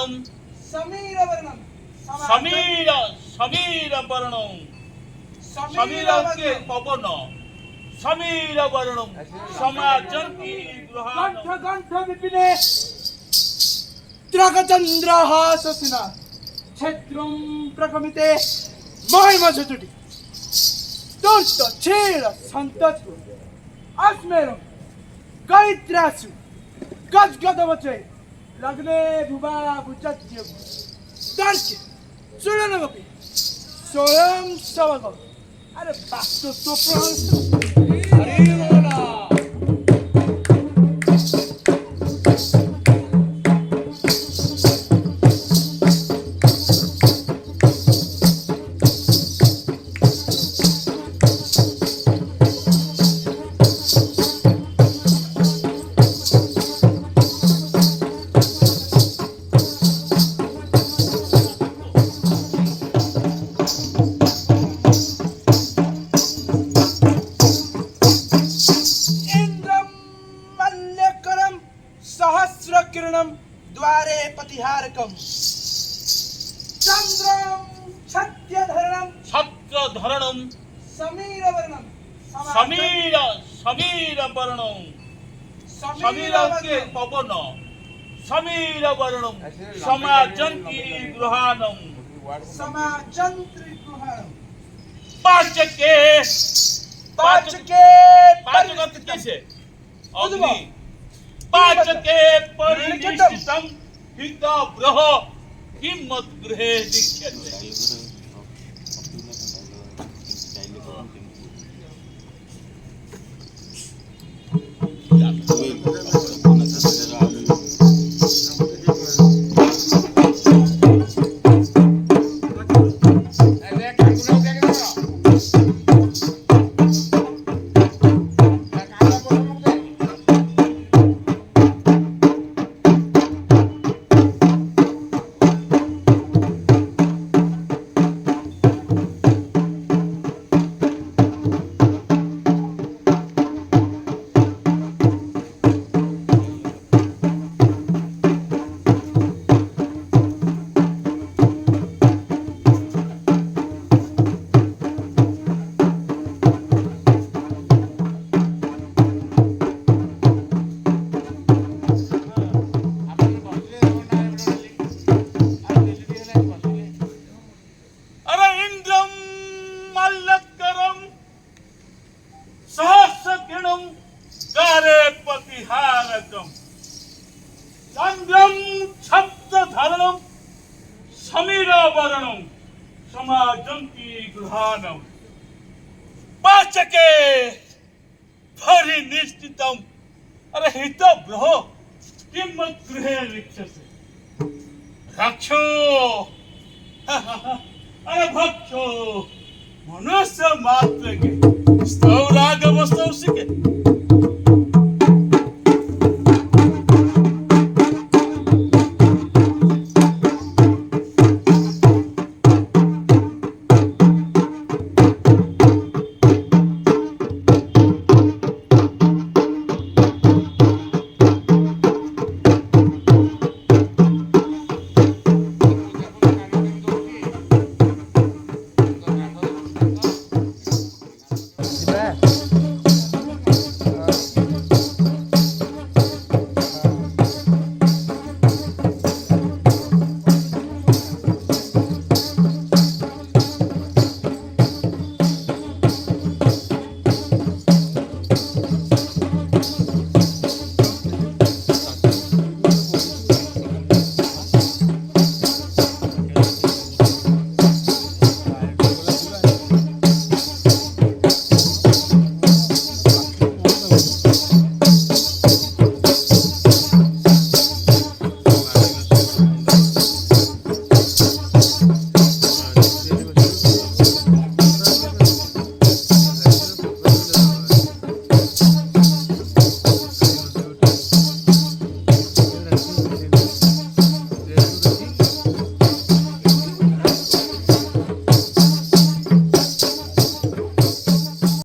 वर्णम समीरवर्णम समीर वर्णम समीर के पवन समीर वर्णम समाजन्ति गृहाणम कंठ कंठ विपिने त्रकचंद्रहाससिना क्षेत्रम प्रकमिते महिमा चतुटी तोर्त छेड़ संतत्व अस्मेरम गैत्रासु गजगदवचे लग्ने भुवा भुजत्य दर्शे सुरनगपि स्वयं सवगम अरे बास्तो तो प्रहंस अरे बोला किरणम द्वारे पतिहारकम चंद्रम छत्यधरणम समीरवर्णम समीर वर्णम समीर के पवन समीर वर्णम समाजन्ति गृहाणम पाचके कैसे अग्नि पाचके परिनिष्ठितं हित ब्रह किमत गृहे निक्षते चंद्रम छत्रधरणम समीरवर्णम समाजन्ति गृहाणम पाचके परिनिष्ठितं अरे हित ब्रह किमत गृहे निक्षते रक्षो अरे भक्षो मनुष्य मात्र के स्तव राग वस्तव सिके